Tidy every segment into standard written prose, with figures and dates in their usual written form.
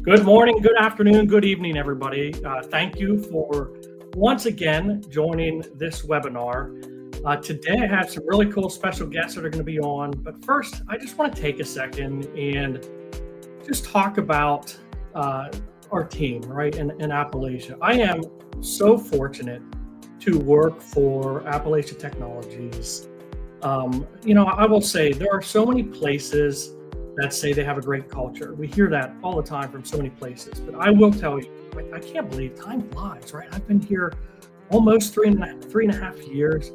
Good morning, good afternoon, good evening, everybody. Thank you for once again joining this webinar. Today I have some really cool special guests that are going to be on. But first, I just want to take a second and just talk about our team, right, in Appalachia. I am so fortunate to work for Appalachia Technologies. I will say there are so many places that say they have a great culture. We hear that all the time from so many places. But I will tell you, I can't believe time flies, right? I've been here almost three and a half years.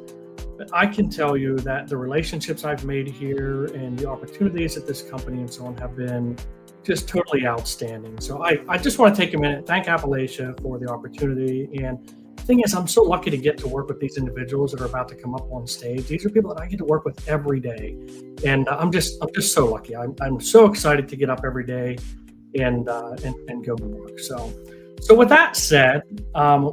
But I can tell you that the relationships I've made here and the opportunities at this company and so on have been just totally outstanding. So I just want to take a minute, thank Appalachia for the opportunity. And the thing is, I'm so lucky to get to work with these individuals that are about to come up on stage. These are people that I get to work with every day. And I'm just so lucky. I'm so excited to get up every day and go to work. So with that said,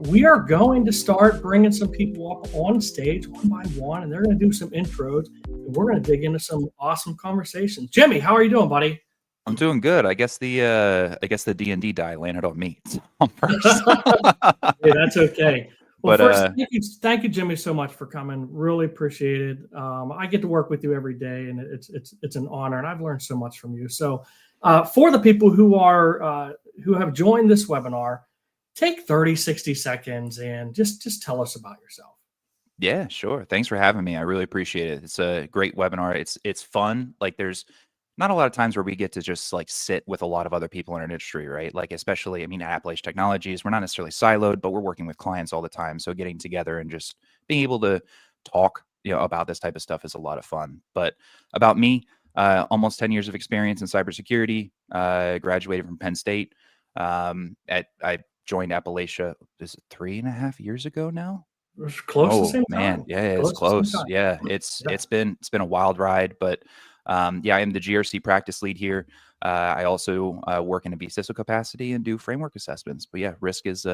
we are going to start bringing some people up on stage one by one, and they're going to do some intros, and we're going to dig into some awesome conversations. Jimmy, how are you doing, buddy? I'm doing good. I guess the D&D die landed on me first. Hey, that's okay. Well, first, thank you, Jimmy, so much for coming. Really appreciate it. I get to work with you every day, and it's an honor, and I've learned so much from you. So, for the people who have joined this webinar, take 30, 60 seconds and just tell us about yourself. Yeah, sure. Thanks for having me. I really appreciate it. It's a great webinar. It's fun. Like, there's not a lot of times where we get to just like sit with a lot of other people in our industry, right? Like, especially, at Appalachia Technologies, we're not necessarily siloed, but we're working with clients all the time. So getting together and just being able to talk, about this type of stuff is a lot of fun. But about me, almost 10 years of experience in cybersecurity, graduated from Penn State. I joined Appalachia, is it 3.5 years ago now? It's close to the same man. time. Yeah, it's close. Yeah, it's been a wild ride, but I am the GRC practice lead here. I also work in a BSISO capacity and do framework assessments. But yeah, risk is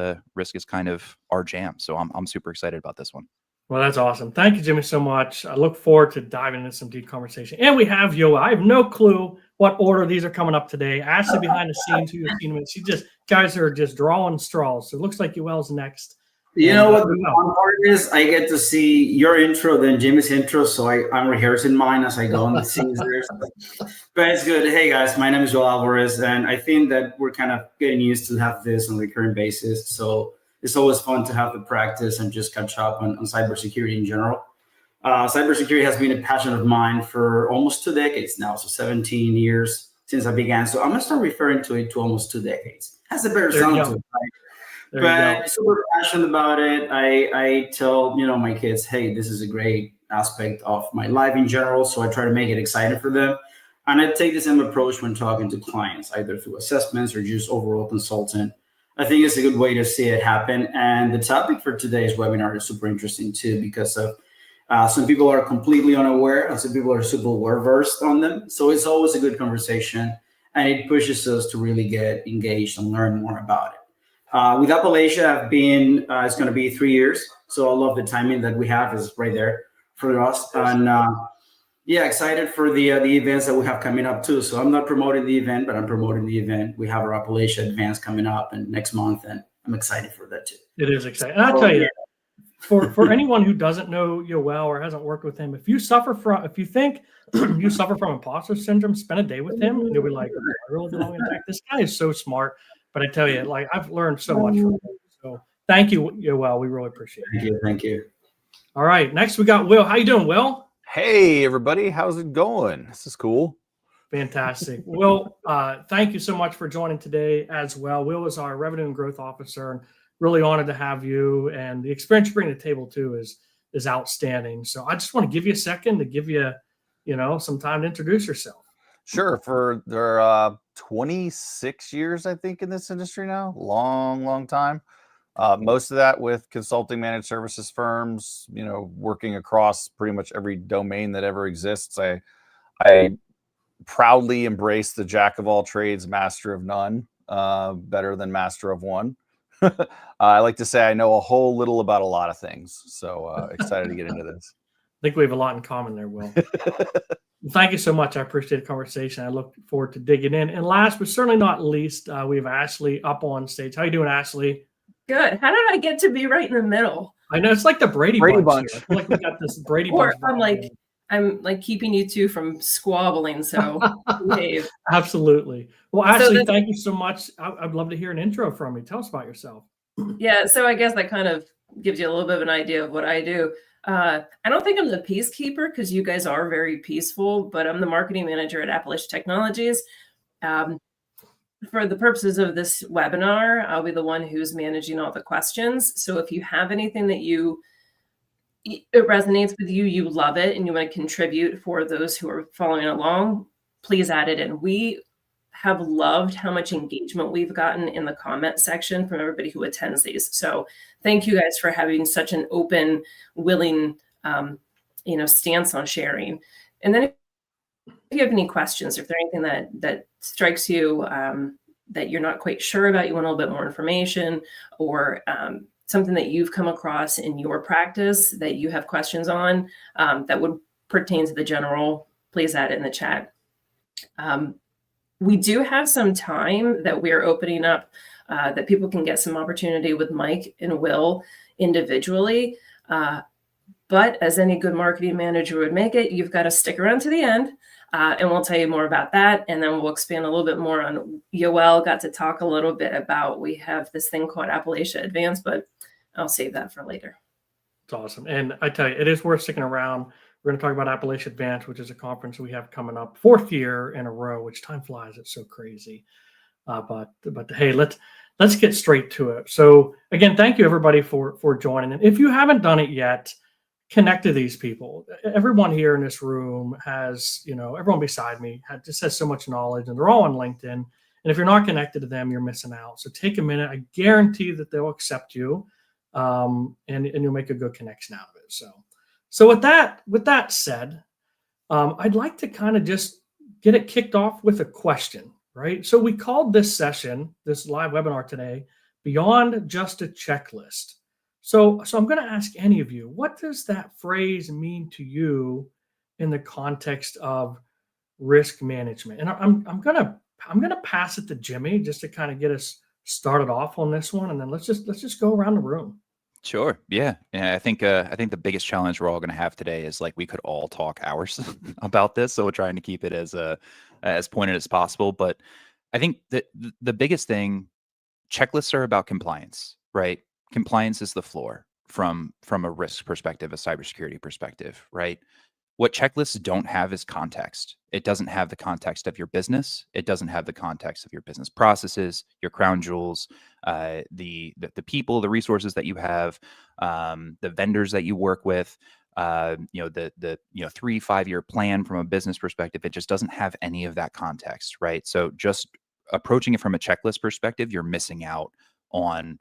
kind of our jam. So I'm super excited about this one. Well, that's awesome. Thank you, Jimmy, so much. I look forward to diving into some deep conversation. And we have Yoel. I have no clue what order these are coming up today. Ashley behind the scenes, who you've seen, guys are just drawing straws. So it looks like Yoel's next. You know what the fun part is? I get to see your intro, then Jimmy's intro, so I'm rehearsing mine as I go in the scenes there. But it's good. Hey guys, my name is Joel Alvarez, and I think that we're kind of getting used to have this on a recurring basis. So it's always fun to have the practice and just catch up on cybersecurity in general. Cybersecurity has been a passion of mine for almost 2 decades now, so 17 years since I began. So I'm gonna start referring to it to almost 2 decades. Has a better sound to it, right? But super passionate about it. I tell my kids, hey, this is a great aspect of my life in general. So I try to make it exciting for them. And I take the same approach when talking to clients, either through assessments or just overall consultant. I think it's a good way to see it happen. And the topic for today's webinar is super interesting too, because of some people are completely unaware and some people are super well versed on them. So it's always a good conversation, and it pushes us to really get engaged and learn more about it. With Appalachia, I've been, it's going to be 3 years. So I love the timing that we have is right there for us. And excited for the events that we have coming up too. So I'm not promoting the event, but I'm promoting the event. We have our Appalachia Advance coming up and next month, and I'm excited for that too. It is exciting. And I'll tell you, for anyone who doesn't know Yoel or hasn't worked with him, if you think you suffer from imposter syndrome, spend a day with him and you'll be like, I really belong in tech. This guy is so smart. But I tell you, like, I've learned so much from him. So thank you, Yoel. We really appreciate it. Thank you. All right. Next, we got Will. How you doing, Will? Hey, everybody. How's it going? This is cool. Fantastic. Will, thank you so much for joining today as well. Will is our Revenue and Growth Officer, and really honored to have you. And the experience you bring to the table, too, is outstanding. So I just want to give you a second to give you, some time to introduce yourself. Sure. For their 26 years, I think, in this industry now. Long time. Most of that with consulting managed services firms, working across pretty much every domain that ever exists. I proudly embrace the jack of all trades, master of none, better than master of one. I like to say I know a whole little about a lot of things. So excited to get into this. I think we have a lot in common there, Will. Thank you so much. I appreciate the conversation. I look forward to digging in. And last but certainly not least, we have Ashley up on stage. How you doing, Ashley? Good. How did I get to be right in the middle? I know it's like the Brady Bunch. Here. I feel like we got this Brady Or Bunch. I'm like keeping you two from squabbling. So behave. Absolutely. Well, Ashley, thank you so much. I'd love to hear an intro from you. Tell us about yourself. Yeah. So I guess that kind of gives you a little bit of an idea of what I do. I don't think I'm the peacekeeper because you guys are very peaceful, but I'm the marketing manager at Appalachian Technologies. For the purposes of this webinar, I'll be the one who's managing all the questions. So if you have anything that it resonates with you, you love it, and you want to contribute for those who are following along, please add it in. We have loved how much engagement we've gotten in the comment section from everybody who attends these. So thank you guys for having such an open, willing, stance on sharing. And then if you have any questions, if there's anything that strikes you that you're not quite sure about, you want a little bit more information, or something that you've come across in your practice that you have questions on that would pertain to the general, please add it in the chat. We do have some time that we're opening up that people can get some opportunity with Mike and Will individually. But as any good marketing manager would make it, you've got to stick around to the end. And we'll tell you more about that. And then we'll expand a little bit more on Yoel. Got to talk a little bit about, we have this thing called Appalachia Advanced, but I'll save that for later. It's awesome. And I tell you, it is worth sticking around. We're going to talk about Appalachia Advanced, which is a conference we have coming up 4th year in a row, which time flies. It's so crazy. But hey, let's get straight to it. So again, thank you everybody for joining. And if you haven't done it yet, connect to these people. Everyone here in this room has, everyone beside me just has so much knowledge, and they're all on LinkedIn. And if you're not connected to them, you're missing out. So take a minute. I guarantee that they'll accept you, and you'll make a good connection out of it. So with that said, I'd like to kind of just get it kicked off with a question, right? So we called this session, this live webinar today, Beyond Just a Checklist. So I'm going to ask any of you, what does that phrase mean to you in the context of risk management? And I'm going to pass it to Jimmy just to kind of get us started off on this one, and then let's just go around the room. Sure. Yeah. And I think the biggest challenge we're all going to have today is, like, we could all talk hours about this. So we're trying to keep it as pointed as possible. But I think that the biggest thing, checklists are about compliance, right? Compliance is the floor from a risk perspective, a cybersecurity perspective, right? What checklists don't have is context. It doesn't have the context of your business. It doesn't have the context of your business processes, your crown jewels, the people, the resources that you have, the vendors that you work with, the 3-5 year plan from a business perspective. It just doesn't have any of that context, right? So just approaching it from a checklist perspective, you're missing out on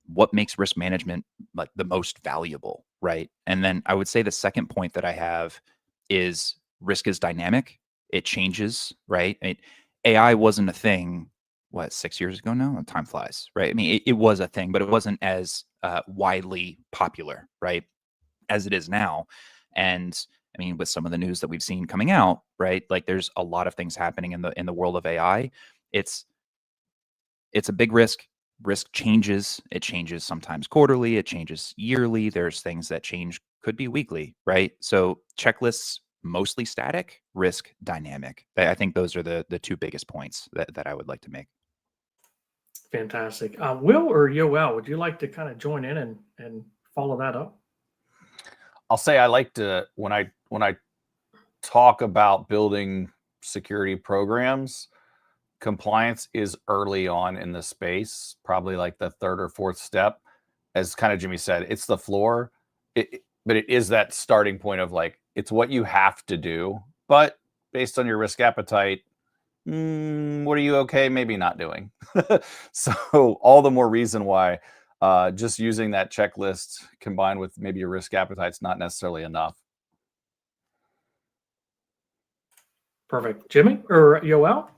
what makes risk management like the most valuable, right? And then I would say the second point that I have is risk is dynamic. It changes, right? AI wasn't a thing, 6 years ago now? Time flies, right? I mean, it was a thing, but it wasn't as widely popular, right, as it is now. And I mean, with some of the news that we've seen coming out, right, like there's a lot of things happening in the world of AI. It's a big risk. Risk changes. It changes sometimes quarterly. It changes yearly. There's things that change, could be weekly, right? So checklists, mostly static, risk dynamic. I think those are the two biggest points that I would like to make. Fantastic. Will or Yoel, would you like to kind of join in and follow that up? I'll say I like to, when I talk about building security programs, compliance is early on in the space, probably like the 3rd or 4th step. As kind of Jimmy said, it's the floor, but it is that starting point of, like, it's what you have to do, but based on your risk appetite, what are you okay maybe not doing? So all the more reason why just using that checklist combined with maybe your risk appetite is not necessarily enough. Perfect. Jimmy or Yoel?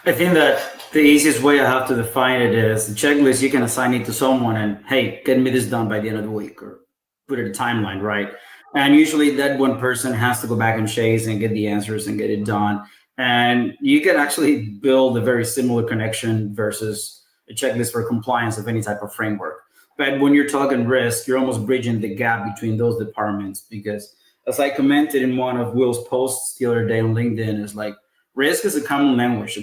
I think that the easiest way I have to define it is the checklist. You can assign it to someone and, hey, get me this done by the end of the week, or put it a timeline, right? And usually that one person has to go back and chase and get the answers and get it done. And you can actually build a very similar connection versus a checklist for compliance of any type of framework. But when you're talking risk, you're almost bridging the gap between those departments, because as I commented in one of Will's posts the other day on LinkedIn, is like risk is a common language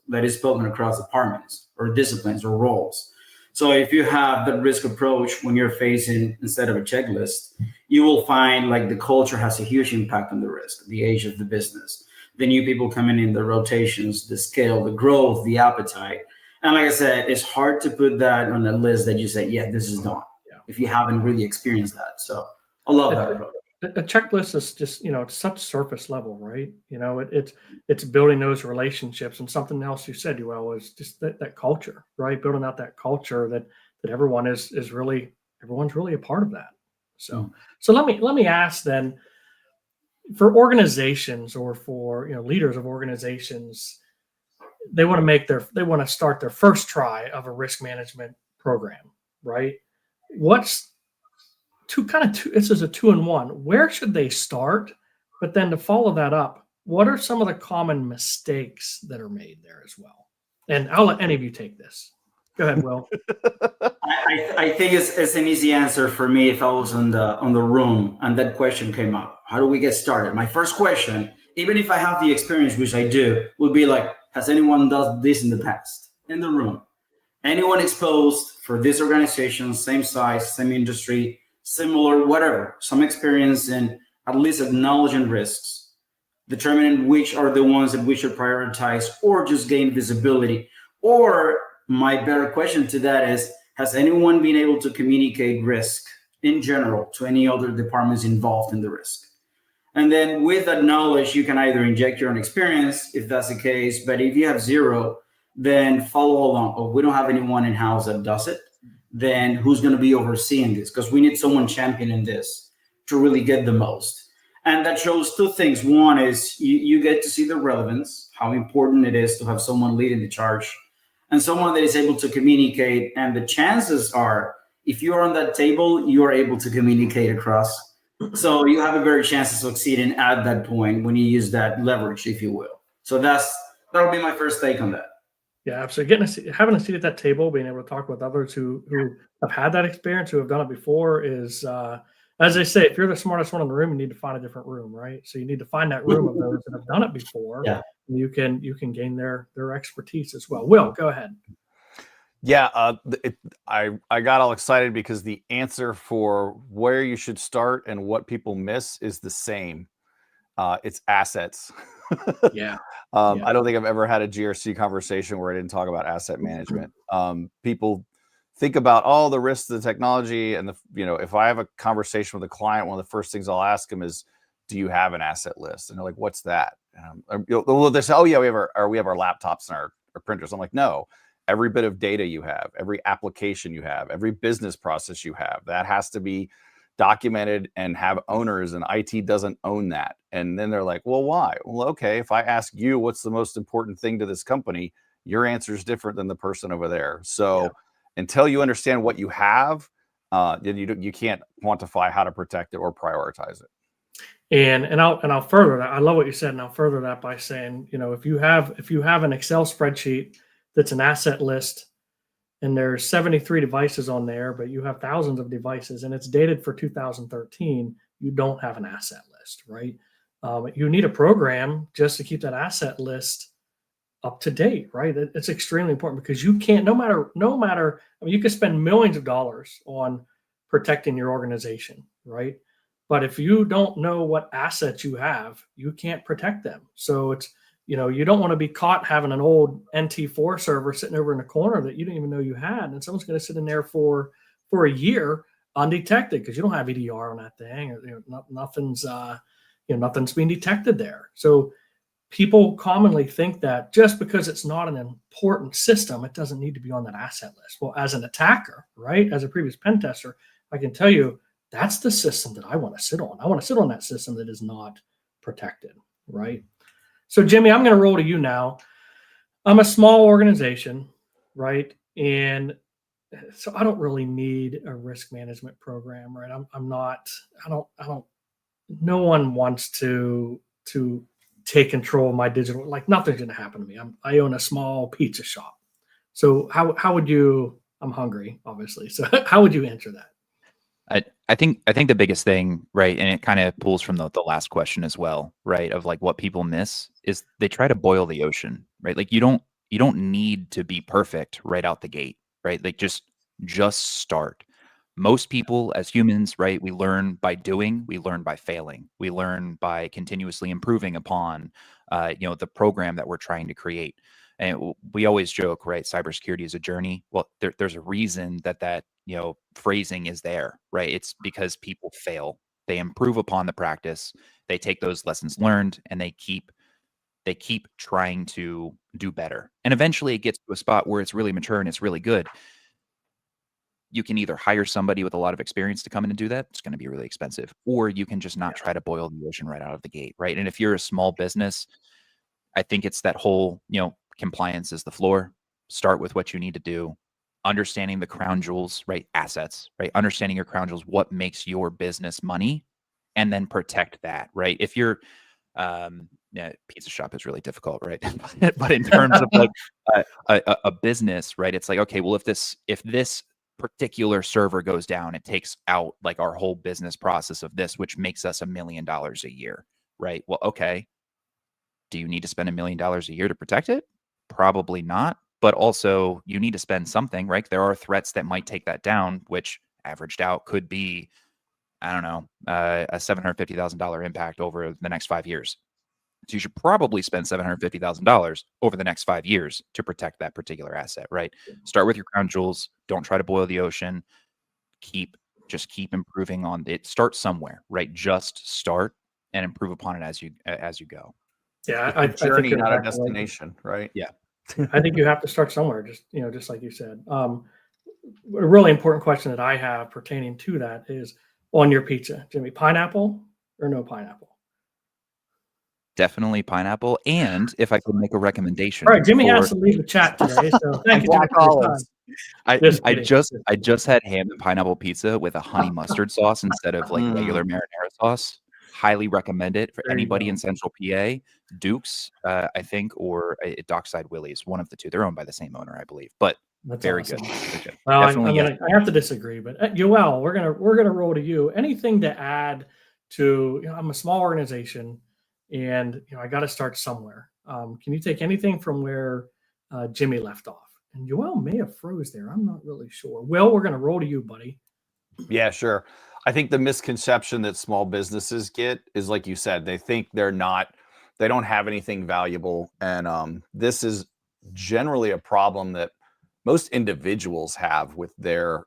that is spoken across departments or disciplines or roles. So if you have that risk approach when you're facing instead of a checklist, you will find like the culture has a huge impact on the risk, the age of the business, the new people coming in, the rotations, the scale, the growth, the appetite. And like I said, it's hard to put that on a list that you say, yeah, this is done, if you haven't really experienced that. So I love that approach. A checklist is just, it's such surface level, right? It's building those relationships. And something else you said, Yoel, is just that culture, right? Building out that culture that everyone's really a part of that. So let me ask then, for organizations or for leaders of organizations, they want to start their first try of a risk management program, right? This is a 2-in-1. Where should they start? But then to follow that up, what are some of the common mistakes that are made there as well? And I'll let any of you take this. Go ahead, Will. I think it's an easy answer for me if I was on the room and that question came up. How do we get started? My first question, even if I have the experience, which I do, would be like, has anyone done this in the past in the room? Anyone exposed for this organization, same size, same industry, similar, whatever, some experience in at least acknowledging risks, determining which are the ones that we should prioritize or just gain visibility? Or my better question to that is, has anyone been able to communicate risk in general to any other departments involved in the risk? And then with that knowledge, you can either inject your own experience if that's the case, but if you have zero, then follow along. Oh, we don't have anyone in-house that does it. Then who's going to be overseeing this? Because we need someone championing this to really get the most. And that shows two things. One is you get to see the relevance, how important it is to have someone leading the charge and someone that is able to communicate. And the chances are, if you're on that table, you are able to communicate across. So you have a better chance of succeeding at that point when you use that leverage, if you will. So that'll be my first take on that. Yeah, absolutely. Having a seat at that table, being able to talk with others who have had that experience, who have done it before, is as they say, if you're the smartest one in the room, you need to find a different room, right? So you need to find that room of those that have done it before. Yeah. And you can gain their expertise as well. Will, go ahead. Yeah, I got all excited because the answer for where you should start and what people miss is the same. It's assets. Yeah. I don't think I've ever had a GRC conversation where I didn't talk about asset management. People think about all the risks of the technology, and if I have a conversation with a client, one of the first things I'll ask them is, "Do you have an asset list?" And they're like, "What's that?" They say, "Oh yeah, we have our laptops and our printers." I'm like, "No, every bit of data you have, every application you have, every business process you have, that has to be documented and have owners, and IT doesn't own that." And then they're like, "Well, why?" Well, okay, if I ask you what's the most important thing to this company, your answer is different than the person over there. So until you understand what you have, then you can't quantify how to protect it or prioritize it. And I'll further that. I love what you said, and I'll further that by saying, if you have an Excel spreadsheet that's an asset list, and there's 73 devices on there, but you have thousands of devices, and it's dated for 2013, you don't have an asset list, right? You need a program just to keep that asset list up to date, right? It's extremely important, because you can't, no matter, I mean, you could spend millions of dollars on protecting your organization, right? But if you don't know what assets you have, you can't protect them. So it's, you don't want to be caught having an old NT4 server sitting over in the corner that you didn't even know you had, and someone's going to sit in there for a year undetected because you don't have EDR on that thing, or nothing's being detected there. So people commonly think that just because it's not an important system, it doesn't need to be on that asset list. Well, as an attacker, right, as a previous pen tester, I can tell you that's the system that I want to sit on. I want to sit on that system that is not protected, right? So, Jimmy, I'm going to roll to you now. I'm a small organization, right? And so I don't really need a risk management program, right? I don't no one wants to take control of my digital. Like nothing's going to happen to me. I own a small pizza shop. So how would you? I'm hungry, obviously. So how would you answer that? I think the biggest thing, right, and it kind of pulls from the last question as well, right, of like what people miss is they try to boil the ocean, right? Like you don't need to be perfect right out the gate, right? Like just start. Most people as humans, right, we learn by doing, we learn by failing, we learn by continuously improving upon the program that we're trying to create. And we always joke, right? Cybersecurity is a journey. Well, there's a reason that phrasing is there, right? It's because people fail. They improve upon the practice. They take those lessons learned and they keep trying to do better. And eventually it gets to a spot where it's really mature and it's really good. You can either hire somebody with a lot of experience to come in and do that. It's going to be really expensive. Or you can just not try to boil the ocean right out of the gate, right? And if you're a small business, I think it's that whole, compliance is the floor. Start with what you need to do. Understanding the crown jewels, right? Assets, right? Understanding your crown jewels, what makes your business money, and then protect that, right? If you're, pizza shop is really difficult, right? But in terms of like a business, right? It's like, okay, well, if this particular server goes down, it takes out like our whole business process of this, which makes us $1 million a year, right? Well, okay. Do you need to spend $1 million a year to protect it? Probably not. But also you need to spend something, right? There are threats that might take that down, which averaged out could be, I don't know, a $750,000 impact over the next 5 years. So you should probably spend $750,000 over the next 5 years to protect that particular asset, right? Start with your crown jewels. Don't try to boil the ocean. Just keep improving on it. Start somewhere, right? Just start and improve upon it as you go. Yeah, I think journey, not a destination, right? Yeah. I think you have to start somewhere, just like you said. A really important question that I have pertaining to that is on your pizza, Jimmy, pineapple or no pineapple? Definitely pineapple. And if I could make a recommendation. All right, Jimmy has to leave the chat today, so thank you. I just had ham and pineapple pizza with a honey mustard sauce instead of like regular marinara sauce. Highly recommend it for anybody in Central PA. Duke's, I think, or Dockside Willie's, one of the two. They're owned by the same owner, I believe. But that's very awesome. Good. Well, I have to disagree, but Yoel, we're gonna roll to you. Anything to add to? I'm a small organization, and I got to start somewhere. Can you take anything from where Jimmy left off? And Yoel may have froze there. I'm not really sure. Will, we're gonna roll to you, buddy. Yeah, sure. I think the misconception that small businesses get is, like you said, they think they don't have anything valuable. And this is generally a problem that most individuals have with their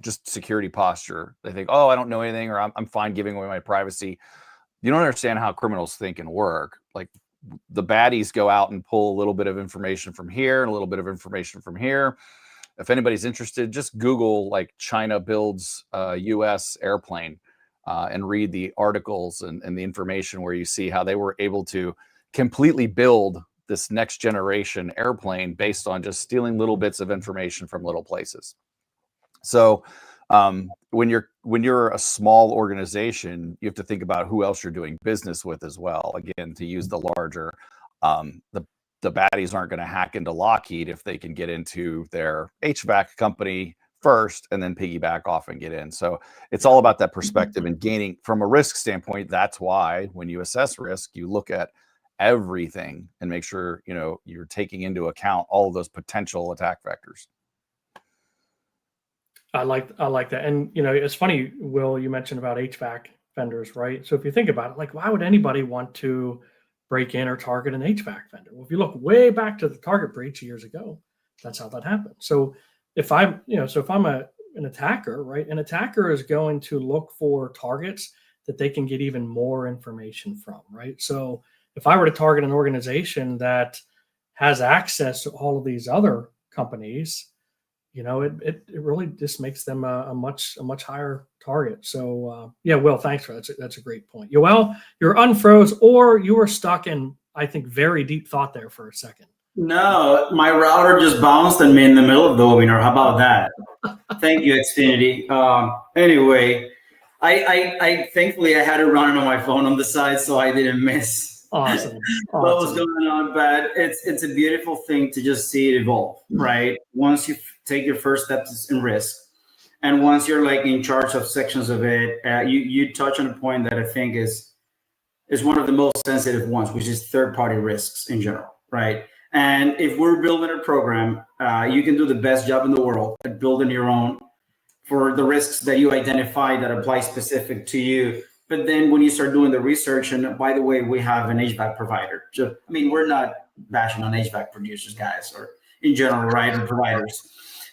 just security posture. They think, oh, I don't know anything, or I'm fine giving away my privacy. You don't understand how criminals think and work. Like the baddies go out and pull a little bit of information from here and a little bit of information from here. If anybody's interested, just Google like China builds US airplane and read the articles and the information where you see how they were able to completely build this next generation airplane based on just stealing little bits of information from little places. So when you're a small organization, you have to think about who else you're doing business with as well. Again, to use the larger, the baddies aren't going to hack into Lockheed if they can get into their HVAC company first and then piggyback off and get in. So it's all about that perspective and gaining from a risk standpoint. That's why when you assess risk, you look at everything and make sure, you're taking into account all of those potential attack vectors. I like that. And, it's funny, Will, you mentioned about HVAC vendors, right? So if you think about it, like, why would anybody want to break in or target an HVAC vendor? Well, if you look way back to the Target breach years ago, that's how that happened. So if I'm an attacker, right, an attacker is going to look for targets that they can get even more information from, right? So if I were to target an organization that has access to all of these other companies, it really just makes them a much higher target. So Will, thanks for that. That's a great point. Yoel, you're unfroze, or you were stuck in, I think, very deep thought there for a second. No, my router just bounced on me in the middle of the webinar. How about that? Thank you, Xfinity. Anyway, I thankfully I had it running on my phone on the side, so I didn't miss Awesome. what was going on. But it's a beautiful thing to just see it evolve, right? Once you take your first steps in risk, and once you're like in charge of sections of it, you touch on a point that I think is one of the most sensitive ones, which is third-party risks in general, right? And if we're building a program, you can do the best job in the world at building your own for the risks that you identify that apply specific to you. But then when you start doing the research, and by the way, we have an HVAC provider. I mean, we're not bashing on HVAC producers, guys, or in general, right, or providers.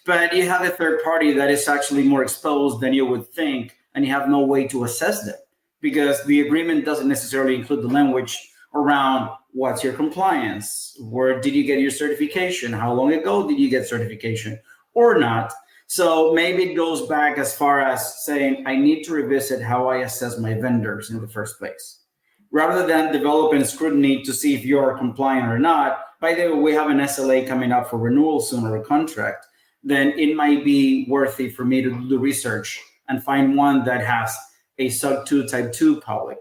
But you have a third party that is actually more exposed than you would think, and you have no way to assess them because the agreement doesn't necessarily include the language around what's your compliance, where did you get your certification, how long ago did you get certification or not. So maybe it goes back as far as saying, I need to revisit how I assess my vendors in the first place. Rather than developing scrutiny to see if you're compliant or not, by the way, we have an SLA coming up for renewal soon or a contract, then it might be worthy for me to do the research and find one that has a sub 2 type 2 public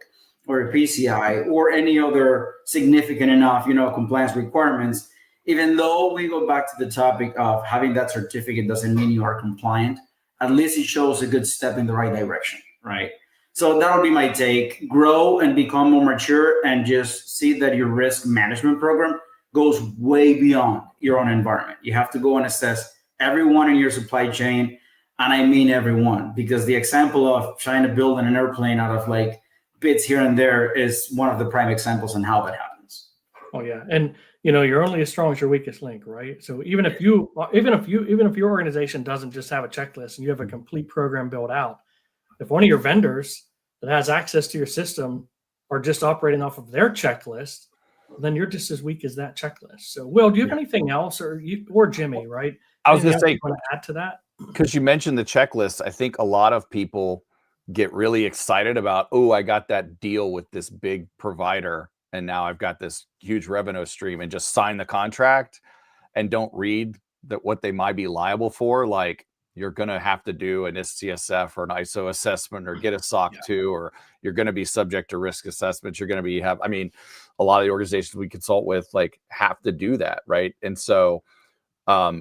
or a PCI or any other significant enough, compliance requirements. Even though we go back to the topic of having that certificate doesn't mean you are compliant, at least it shows a good step in the right direction, right? So that'll be my take. Grow and become more mature and just see that your risk management program goes way beyond your own environment. You have to go and assess everyone in your supply chain, and I mean everyone, because the example of trying to build an airplane out of like bits here and there is one of the prime examples on how that happens. Oh yeah, and you're only as strong as your weakest link, right? So even if your organization doesn't just have a checklist and you have a complete program built out, if one of your vendors that has access to your system are just operating off of their checklist, then you're just as weak as that checklist. So, Will, do you have anything else, or Jimmy, right? I was going to say, you want to add to that? Because you mentioned the checklist, I think a lot of people get really excited about, oh, I got that deal with this big provider, and now I've got this huge revenue stream, and just sign the contract and don't read what they might be liable for. Like, you're going to have to do an SCSF or an ISO assessment or get a SOC 2, or you're going to be subject to risk assessments. You're going to a lot of the organizations we consult with have to do that, right? And so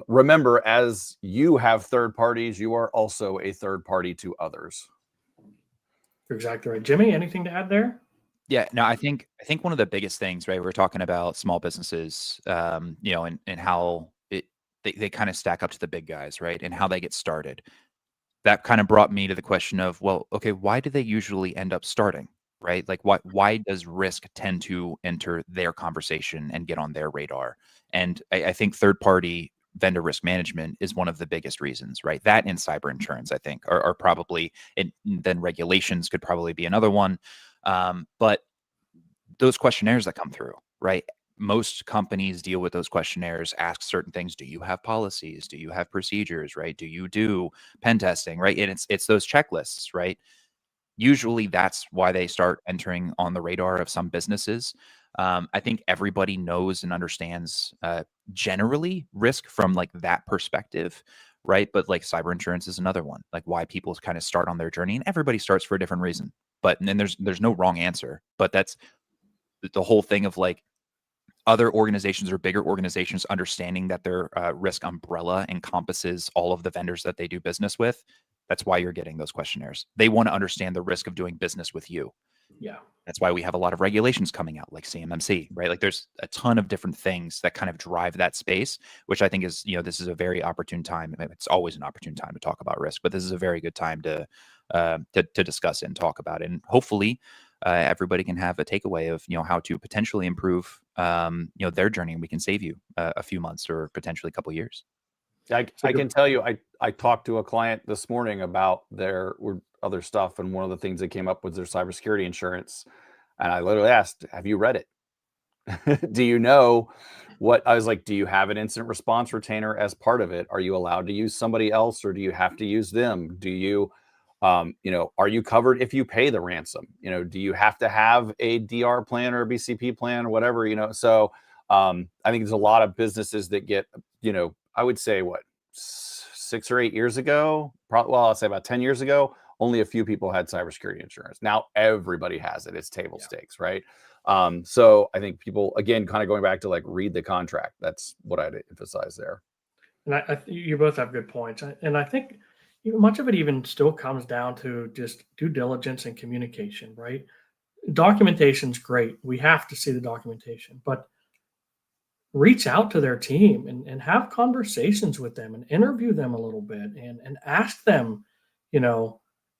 remember, as you have third parties, you are also a third party to others. You're exactly right. Jimmy, anything to add there? Yeah, no, I think one of the biggest things, right? We're talking about small businesses, and how they kind of stack up to the big guys, right? And how they get started. That kind of brought me to the question of, well, okay, why do they usually end up starting, right? Like, why does risk tend to enter their conversation and get on their radar? And I think third-party vendor risk management is one of the biggest reasons, right? That and cyber insurance, I think, are probably, and then regulations could probably be another one. But those questionnaires that come through, right? Most companies deal with those questionnaires, ask certain things. Do you have policies? Do you have procedures, right? Do you do pen testing, right? And it's those checklists, right? Usually that's why they start entering on the radar of some businesses. I think everybody knows and understands generally risk from that perspective, right? But cyber insurance is another one, why people kind of start on their journey, and everybody starts for a different reason. But then there's no wrong answer. But that's the whole thing of other organizations or bigger organizations understanding that their risk umbrella encompasses all of the vendors that they do business with. That's why you're getting those questionnaires. They want to understand the risk of doing business with you. Yeah. That's why we have a lot of regulations coming out, like CMMC, right? There's a ton of different things that kind of drive that space, which I think is, this is a very opportune time. It's always an opportune time to talk about risk, but this is a very good time to discuss it and talk about it. And hopefully everybody can have a takeaway of, how to potentially improve, their journey, and we can save you a few months or potentially a couple of years. I can tell you, I talked to a client this morning about their other stuff, and one of the things that came up was their cybersecurity insurance. And I literally asked, have you read it? Do you know what? I was like, do you have an incident response retainer as part of it? Are you allowed to use somebody else, or do you have to use them? Do you, are you covered if you pay the ransom? Do you have to have a DR plan or a BCP plan or whatever, So I think there's a lot of businesses that get, I would say 6 or 8 years ago, I'll say about 10 years ago, only a few people had cybersecurity insurance. Now everybody has it. It's table stakes, right? So I think people, again, kind of going back to like read the contract. That's what I'd emphasize there. And you both have good points. And I think much of it even still comes down to just due diligence and communication, right? Documentation's great. We have to see the documentation, but reach out to their team and have conversations with them and interview them a little bit and ask them,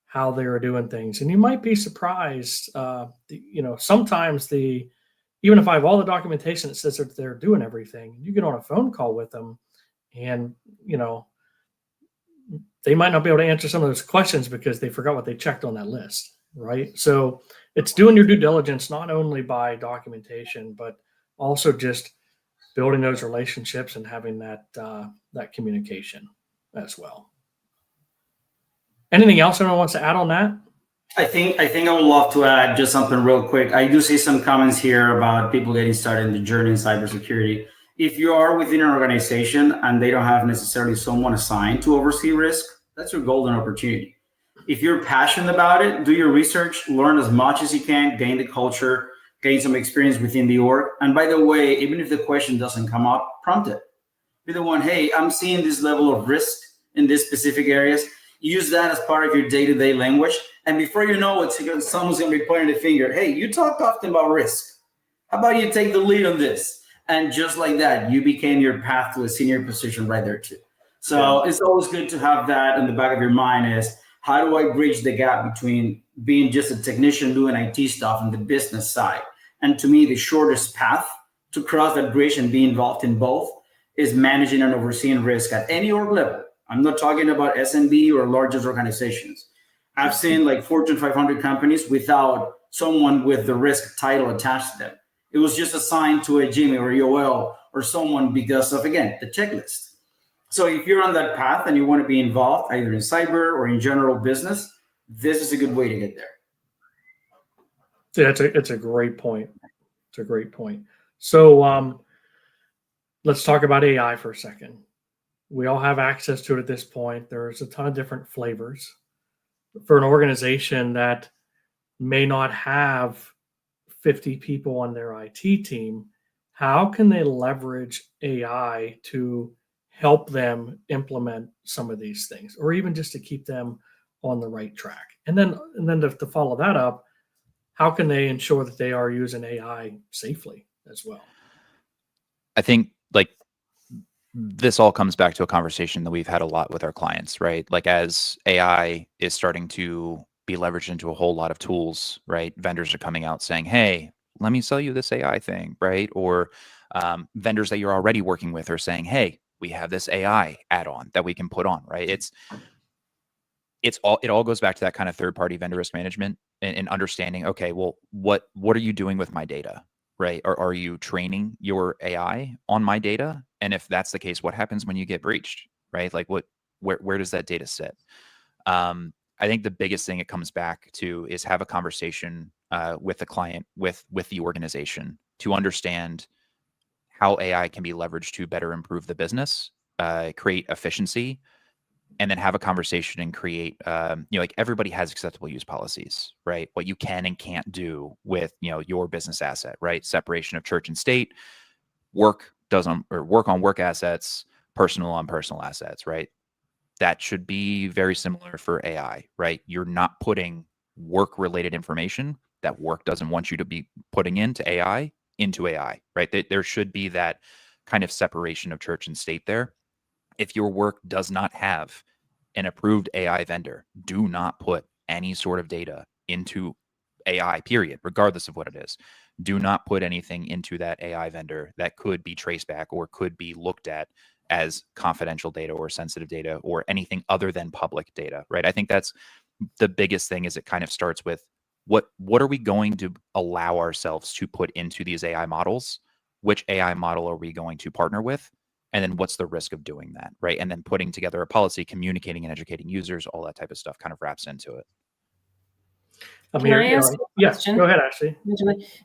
how they are doing things. And you might be surprised, sometimes even if I have all the documentation that says that they're doing everything, you get on a phone call with them and, they might not be able to answer some of those questions because they forgot what they checked on that list, right? So it's doing your due diligence, not only by documentation, but also just building those relationships and having that communication as well. Anything else anyone wants to add on that? I think I would love to add just something real quick. I do see some comments here about people getting started in the journey in cybersecurity. If you are within an organization and they don't have necessarily someone assigned to oversee risk, that's your golden opportunity. If you're passionate about it, do your research, learn as much as you can, gain the culture, gain some experience within the org. And by the way, even if the question doesn't come up, prompt it. Be the one, hey, I'm seeing this level of risk in these specific areas. Use that as part of your day-to-day language. And before you know it, someone's going to be pointing the finger. Hey, you talk often about risk. How about you take the lead on this? And just like that, you became your path to a senior position right there too. So It's always good to have that in the back of your mind is, how do I bridge the gap between being just a technician doing IT stuff and the business side? And to me, the shortest path to cross that bridge and be involved in both is managing and overseeing risk at any org level. I'm not talking about SMB or largest organizations. I've seen like Fortune 500 companies without someone with the risk title attached to them. It was just assigned to a Jimmy or Yoel or someone because of, again, the checklist. So if you're on that path and you want to be involved either in cyber or in general business, this is a good way to get there. Yeah, it's a great point. It's a great point. So let's talk about AI for a second. We all have access to it at this point. There's a ton of different flavors. For an organization that may not have 50 people on their IT team, how can they leverage AI to help them implement some of these things, or even just to keep them on the right track? And then to follow that up, how can they ensure that they are using AI safely as well? I think this all comes back to a conversation that we've had a lot with our clients, right? Like as AI is starting to be leveraged into a whole lot of tools, right? Vendors are coming out saying, hey, let me sell you this AI thing, right? Or vendors that you're already working with are saying, hey, we have this AI add-on that we can put on, right? It all goes back to that kind of third-party vendor risk management and understanding, okay, well, what are you doing with my data, right? Or are you training your AI on my data? And if that's the case, what happens when you get breached, right? Like where does that data sit? I think the biggest thing it comes back to is have a conversation with the client, with the organization, to understand how AI can be leveraged to better improve the business, create efficiency, and then have a conversation and create, like everybody has acceptable use policies, right? What you can and can't do with, your business asset, right? Separation of church and state, work on work assets, personal on personal assets, right? That should be very similar for AI, right? You're not putting work-related information that work doesn't want you to be putting into AI, right? There should be that kind of separation of church and state there. If your work does not have an approved AI vendor, do not put any sort of data into AI, period, regardless of what it is. Do not put anything into that AI vendor that could be traced back or could be looked at as confidential data or sensitive data or anything other than public data, right? I think that's the biggest thing. Is it kind of starts with what are we going to allow ourselves to put into these AI models? Which AI model are we going to partner with? And then what's the risk of doing that, right? And then putting together a policy, communicating and educating users, all that type of stuff kind of wraps into it. Can I ask a question? Go ahead, Ashley.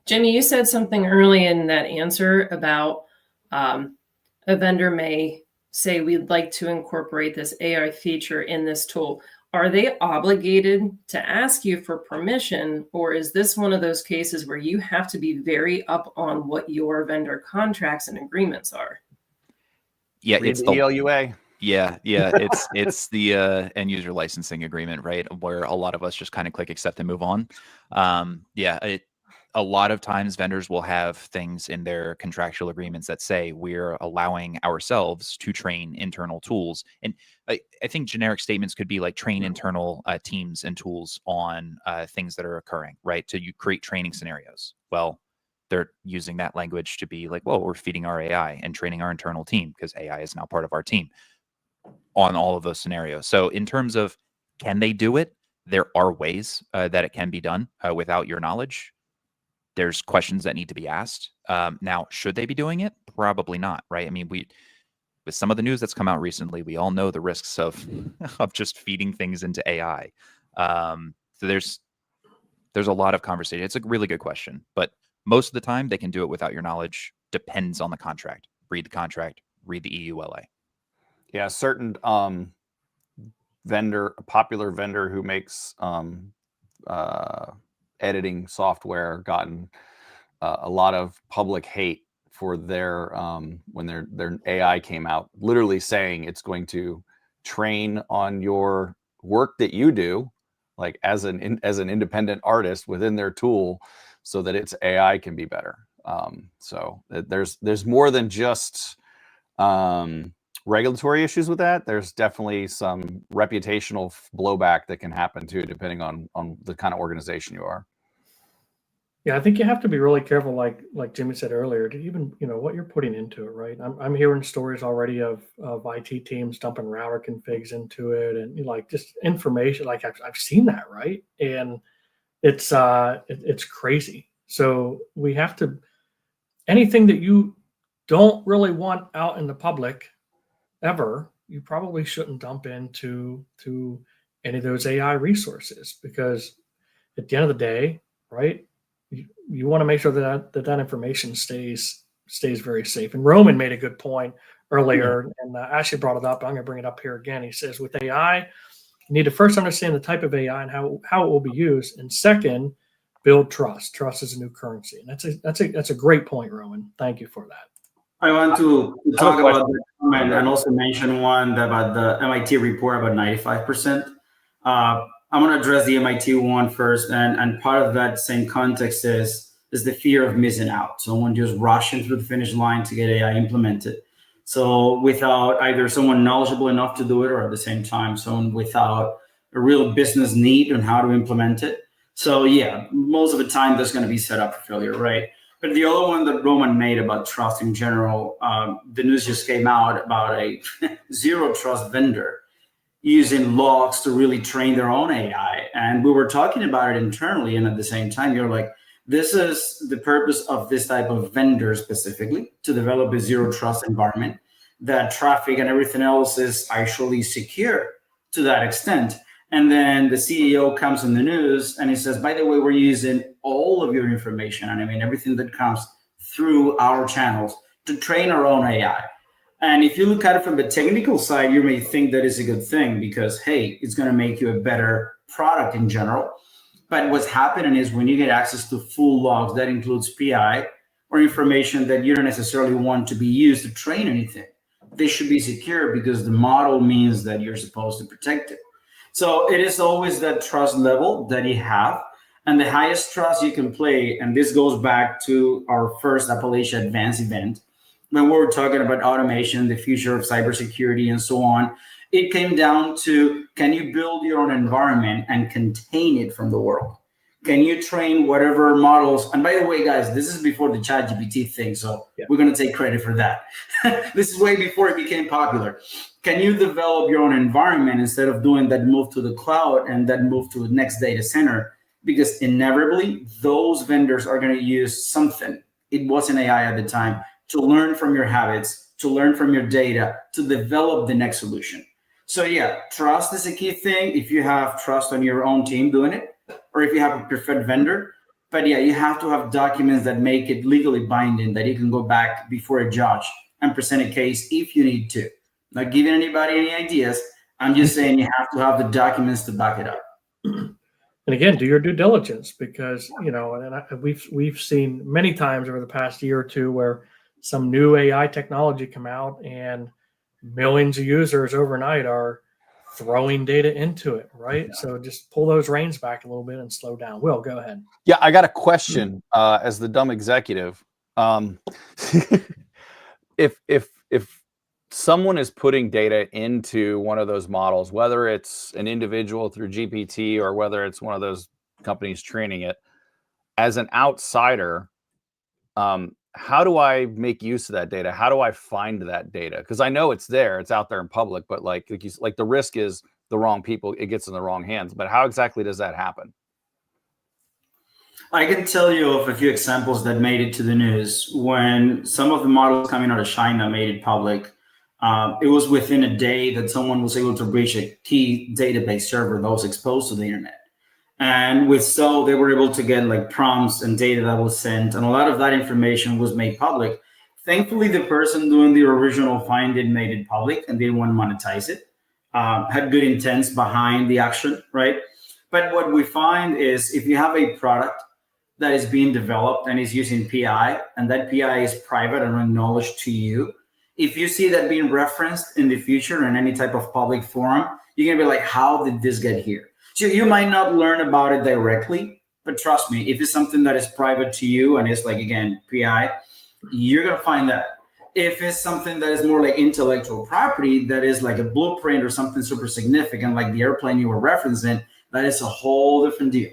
Jimmy, you said something early in that answer about a vendor may say, we'd like to incorporate this AI feature in this tool. are they obligated to ask you for permission, or is this one of those cases where you have to be very up on what your vendor contracts and agreements are? Yeah, Read it's the the ELUA. yeah, it's the end user licensing agreement, right? Where a lot of us just kind of click accept and move on. A lot of times vendors will have things in their contractual agreements that say we're allowing ourselves to train internal tools. And I think generic statements could be like train internal teams and tools on things that are occurring, right? So you create training scenarios. Well, they're using that language to be like, well, we're feeding our AI and training our internal team because AI is now part of our team on all of those scenarios. So in terms of can they do it, there are ways that it can be done without your knowledge. There's questions that need to be asked. Now, should they be doing it? Probably not, right? I mean, with some of the news that's come out recently, we all know the risks of just feeding things into AI. So there's a lot of conversation. It's a really good question, but most of the time they can do it without your knowledge. Depends on the contract. Read the contract. Read the EULA. Yeah, certain popular vendor who makes editing software gotten a lot of public hate for their when their AI came out, literally saying it's going to train on your work that you do, like as an independent artist within their tool, so that its AI can be better. So there's more than just regulatory issues with that. There's definitely some reputational blowback that can happen too, depending on the kind of organization you are. Yeah, I think you have to be really careful, like Jimmy said earlier, to even what you're putting into it, right? I'm hearing stories already of IT teams dumping router configs into it, and like just information. Like I've seen that, right? And it's crazy. So we have to, anything that you don't really want out in the public ever, you probably shouldn't dump into any of those AI resources, because at the end of the day, right, you want to make sure that information stays very safe. And Roman made a good point earlier, and Ashley brought it up. I'm going to bring it up here again. He says with AI, you need to first understand the type of AI and how it will be used, and second, build trust. Trust is a new currency, and that's a great point, Roman. Thank you for that. I want to talk about that comment and also mention one about the MIT report about 95%. I'm going to address the MIT one first, and part of that same context is the fear of missing out. Someone just rushing through the finish line to get AI implemented. So without either someone knowledgeable enough to do it, or at the same time, someone without a real business need on how to implement it. So yeah, most of the time that's going to be set up for failure, right? But the other one that Roman made about trust in general, the news just came out about a zero trust vendor using logs to really train their own AI. And we were talking about it internally, and at the same time, you're like, this is the purpose of this type of vendor specifically, to develop a zero trust environment that traffic and everything else is actually secure to that extent. And then the CEO comes in the news and he says, by the way, we're using all of your information, and I mean everything that comes through our channels, to train our own AI. And if you look at it from the technical side, you may think that is a good thing because, hey, it's going to make you a better product in general. But what's happening is when you get access to full logs, that includes PI or information that you don't necessarily want to be used to train anything. They should be secure because the model means that you're supposed to protect it. So it is always that trust level that you have. And the highest trust you can play, and this goes back to our first Appalachia Advanced event, when we were talking about automation, the future of cybersecurity, and so on, it came down to, can you build your own environment and contain it from the world? Can you train whatever models? And by the way, guys, this is before the ChatGPT thing, so we're going to take credit for that. This is way before it became popular. Can you develop your own environment instead of doing that move to the cloud and that move to the next data center? Because inevitably, those vendors are going to use something. It wasn't AI at the time, to learn from your habits, to learn from your data, to develop the next solution. So yeah, trust is a key thing if you have trust on your own team doing it, or if you have a preferred vendor. But yeah, you have to have documents that make it legally binding, that you can go back before a judge and present a case if you need to. Not giving anybody any ideas. I'm just saying you have to have the documents to back it up. And again, do your due diligence, because we've seen many times over the past year or two where some new AI technology come out and millions of users overnight are throwing data into it, right? Yeah. So just pull those reins back a little bit and slow down. Will, go ahead. Yeah, I got a question as the dumb executive. If someone is putting data into one of those models, whether it's an individual through GPT or whether it's one of those companies training it, as an outsider, how do I make use of that data? How do I find that data? Because I know it's there, it's out there in public, but like the risk is the wrong people, it gets in the wrong hands. But how exactly does that happen? I can tell you of a few examples that made it to the news. When some of the models coming out of China made it public, it was within a day that someone was able to breach a key database server that was exposed to the internet. And with so they were able to get like prompts and data that was sent, and a lot of that information was made public. Thankfully, the person doing the original finding made it public and didn't want to monetize it, had good intents behind the action, right? But what we find is if you have a product that is being developed and is using PI, and that PI is private and acknowledged to you, if you see that being referenced in the future in any type of public forum, you're gonna be like, how did this get here? So you might not learn about it directly, but trust me, if it's something that is private to you and it's like, again, PI, you're gonna find that. If it's something that is more like intellectual property, that is like a blueprint or something super significant, like the airplane you were referencing, that is a whole different deal.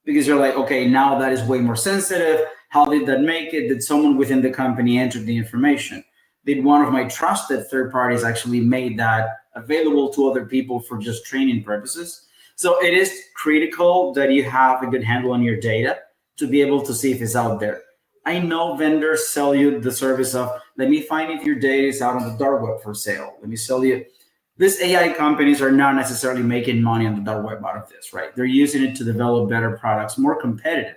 Because you're like, okay, now that is way more sensitive. How did that make it? Did someone within the company enter the information? Did one of my trusted third parties actually made that available to other people for just training purposes? So it is critical that you have a good handle on your data to be able to see if it's out there. I know vendors sell you the service of, let me find if your data is out on the dark web for sale. Let me sell you. These AI companies are not necessarily making money on the dark web out of this, right? They're using it to develop better products, more competitive.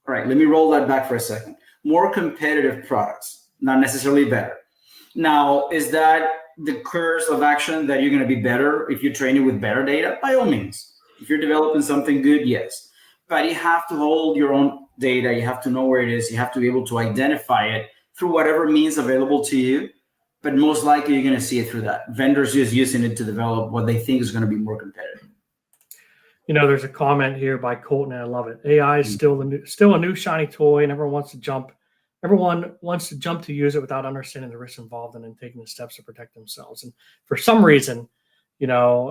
All right, let me roll that back for a second. More competitive products, not necessarily better. Now, is that the course of action that you're going to be better if you train it with better data? By all means. If you're developing something good, yes. But you have to hold your own data. You have to know where it is. You have to be able to identify it through whatever means available to you. But most likely you're going to see it through that. Vendors just using it to develop what they think is going to be more competitive. You know, there's a comment here by Colton, and I love it. AI is still a new shiny toy, and everyone wants to jump to use it without understanding the risks involved and then taking the steps to protect themselves. And for some reason, you know,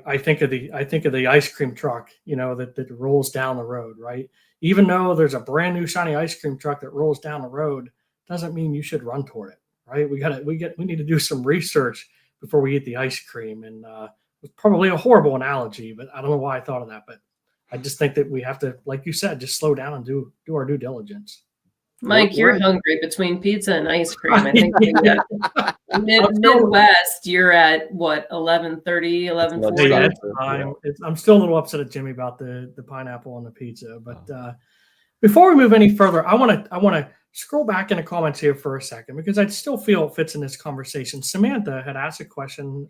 I think of the ice cream truck, you know, that rolls down the road, right? Even though there's a brand new shiny ice cream truck that rolls down the road, doesn't mean you should run toward it. Right, we need to do some research before we eat the ice cream, and it's probably a horrible analogy, but I don't know why I thought of that. But I just think that we have to, like you said, just slow down and do our due diligence. Mike, you're hungry between pizza and ice cream. I think Midwest, you're at what, 11:30, 11:40? Yeah, I'm still a little upset at Jimmy about the pineapple on the pizza. But before we move any further, I want to scroll back in the comments here for a second, because I still feel it fits in this conversation. Samantha had asked a question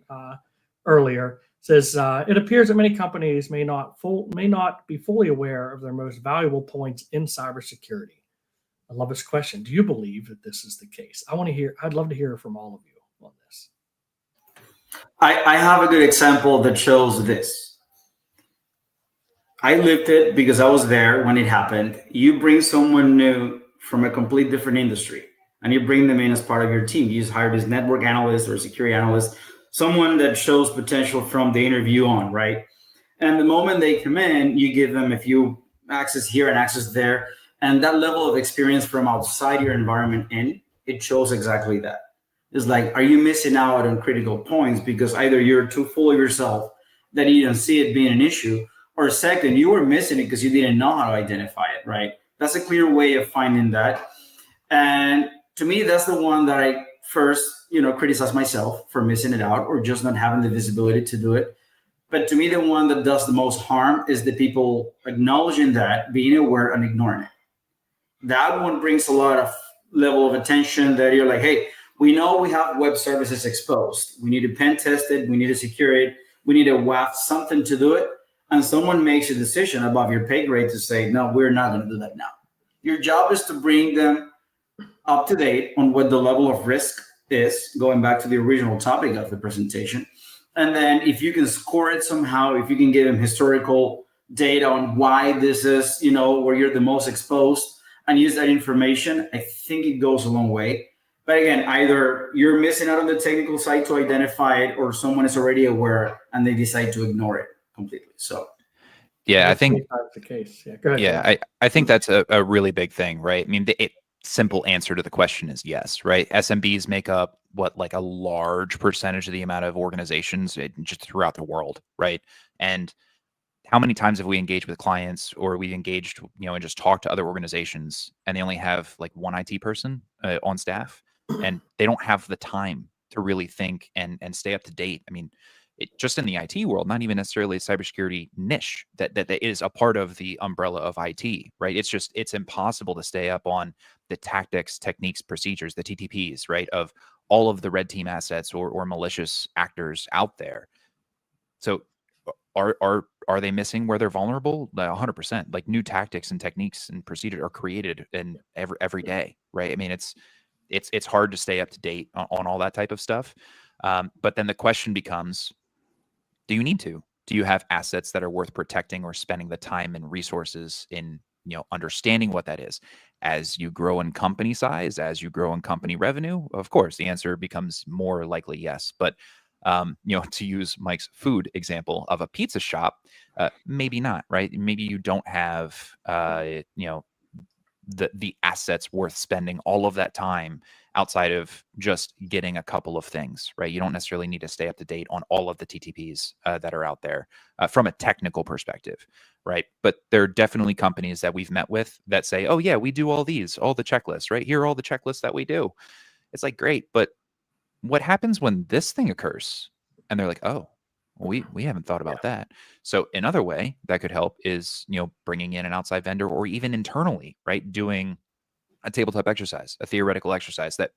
earlier. Says it appears that many companies may not be fully aware of their most valuable points in cybersecurity. I love this question. Do you believe that this is the case? I'd love to hear from all of you on this. I have a good example that shows this. I lived it because I was there when it happened. You bring someone new from a complete different industry, and you bring them in as part of your team. You just hire this network analyst or security analyst, someone that shows potential from the interview on, right? And the moment they come in, you give them a few access here and access there, and that level of experience from outside your environment it shows exactly that. It's like, are you missing out on critical points because either you're too full of yourself that you don't see it being an issue, or second, you were missing it because you didn't know how to identify it, right? That's a clear way of finding that. And to me, that's the one that I first, criticize myself for missing it out or just not having the visibility to do it. But to me, the one that does the most harm is the people acknowledging that, being aware and ignoring it. That one brings a lot of level of attention that you're like, hey, We know we have web services exposed. We need to pen test it. We need to secure it. We need to WAF something to do it. And someone makes a decision above your pay grade to say, no, we're not going to do that now. Your job is to bring them up to date on what the level of risk is, going back to the original topic of the presentation. And then if you can score it somehow, if you can give them historical data on why this is, where you're the most exposed, and use that information, I think it goes a long way. But again, either you're missing out on the technical side to identify it, or someone is already aware and they decide to ignore it completely. So yeah, I think that's the case. Yeah, go ahead. Yeah, I think that's a really big thing, right? I mean, the simple answer to the question is yes, right? SMBs make up like a large percentage of the amount of organizations just throughout the world, right? And how many times have we engaged with clients, or we engaged, and just talked to other organizations, and they only have like one IT person on staff, and they don't have the time to really think and stay up to date. I mean, just in the IT world, not even necessarily a cybersecurity niche that is a part of the umbrella of IT, right? It's impossible to stay up on the tactics, techniques, procedures, the TTPs, right, of all of the red team assets or malicious actors out there. So are they missing where they're vulnerable? 100%. Like, new tactics and techniques and procedures are created in every day, right? I mean, it's hard to stay up to date on all that type of stuff. But then the question becomes, do you need to? Do you have assets that are worth protecting, or spending the time and resources in, understanding what that is? As you grow in company size, as you grow in company revenue, of course, the answer becomes more likely yes. But to use Mike's food example of a pizza shop, maybe not, right? Maybe you don't have, the assets worth spending all of that time outside of just getting a couple of things, right? You don't necessarily need to stay up to date on all of the TTPs that are out there from a technical perspective, right? But there are definitely companies that we've met with that say, oh yeah, we do all the checklists, right? Here are all the checklists that we do. It's like, great, but what happens when this thing occurs? And they're like, oh, well, we haven't thought about that. So another way that could help is, bringing in an outside vendor, or even internally, right? Doing a tabletop exercise, a theoretical exercise that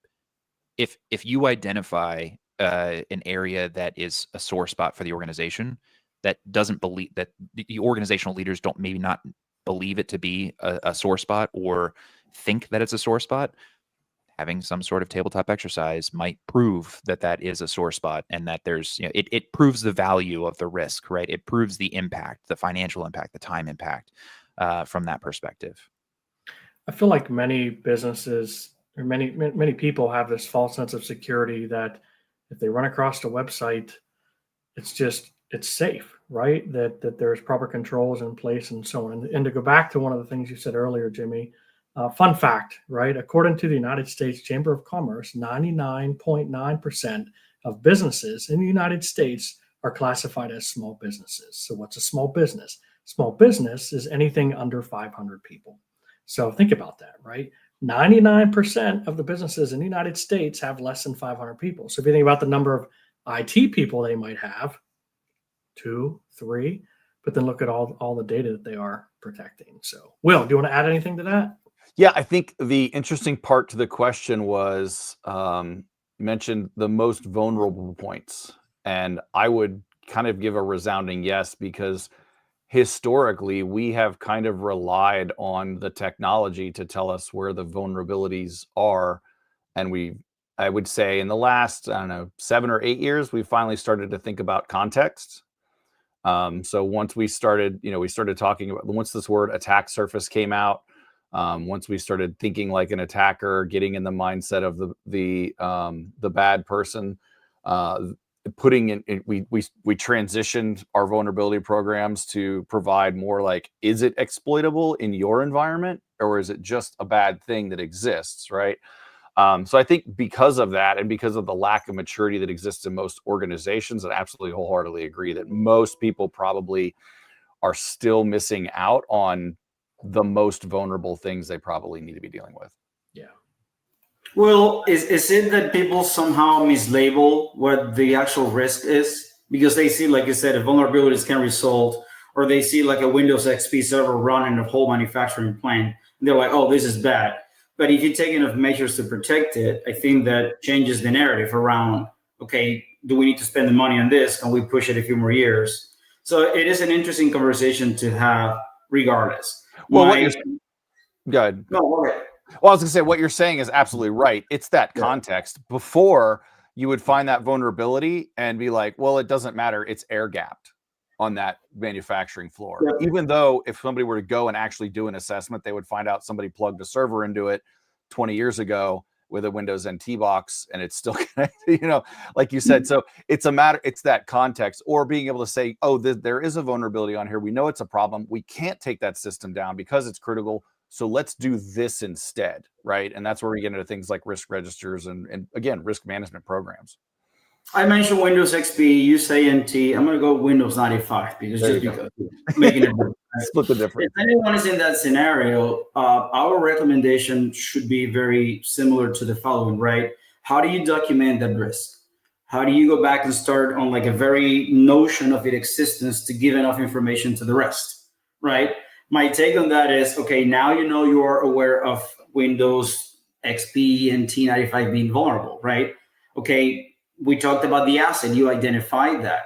if you identify an area that is a sore spot for the organization, that doesn't believe, that the organizational leaders don't maybe not believe it to be a sore spot, or think that it's a sore spot, having some sort of tabletop exercise might prove that is a sore spot, and that there's, it proves the value of the risk, right? It proves the impact, the financial impact, the time impact from that perspective. I feel like many businesses, or many people, have this false sense of security that if they run across the website, it's safe, right? That there's proper controls in place and so on. And to go back to one of the things you said earlier, Jimmy, fun fact, right? According to the United States Chamber of Commerce, 99.9% of businesses in the United States are classified as small businesses. So what's a small business? Small business is anything under 500 people. So think about that, right? 99% of the businesses in the United States have less than 500 people. So if you think about the number of IT people they might have, 2, 3, but then look at all the data that they are protecting. So, Will, do you want to add anything to that? Yeah, I think the interesting part to the question was mentioned the most vulnerable points. And I would kind of give a resounding yes, because historically we have kind of relied on the technology to tell us where the vulnerabilities are. And I would say in the last, 7 or 8 years, we finally started to think about context. So once we started, we started talking about, once this word attack surface came out, once we started thinking like an attacker, getting in the mindset of the bad person, putting in, we transitioned our vulnerability programs to provide more like, is it exploitable in your environment, or is it just a bad thing that exists, right? So I think because of that, and because of the lack of maturity that exists in most organizations, I absolutely wholeheartedly agree that most people probably are still missing out on the most vulnerable things they probably need to be dealing with. Yeah. Well, is it that people somehow mislabel what the actual risk is? Because they see, like you said, if vulnerabilities can result, or they see like a Windows XP server running a whole manufacturing plant, and they're like, oh, this is bad. But if you take enough measures to protect it, I think that changes the narrative around, okay, do we need to spend the money on this? Can we push it a few more years? So it is an interesting conversation to have regardless. Well, My, good. no, okay. Well, I was going to say what you're saying is absolutely right. It's that context. Before, you would find that vulnerability and be like, well, it doesn't matter. It's air gapped on that manufacturing floor. Yeah. Even though if somebody were to go and actually do an assessment, they would find out somebody plugged a server into it 20 years ago with a Windows NT box and it's still connected, like you said. So it's that context, or being able to say, oh, there is a vulnerability on here. We know it's a problem. We can't take that system down because it's critical. So let's do this instead, right? And that's where we get into things like risk registers and again, risk management programs. I mentioned Windows XP, you say NT. I'm going to go Windows 95 because making it work. Split the difference. If anyone is in that scenario, our recommendation should be very similar to the following, right? How do you document that risk? How do you go back and start on like a very notion of its existence to give enough information to the rest, right? My take on that is, okay, now you are aware of Windows XP and T95 being vulnerable, right? Okay, we talked about the asset, you identified that.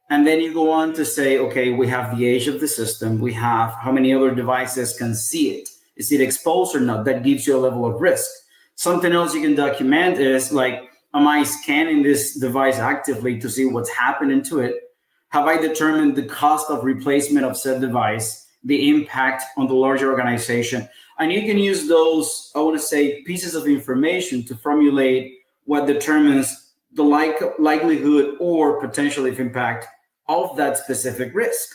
And then you go on to say, okay, we have the age of the system. We have how many other devices can see it. Is it exposed or not? That gives you a level of risk. Something else you can document is like, am I scanning this device actively to see what's happening to it? Have I determined the cost of replacement of said device, the impact on the larger organization? And you can use those, I want to say, pieces of information to formulate what determines the likelihood or potential of impact of that specific risk.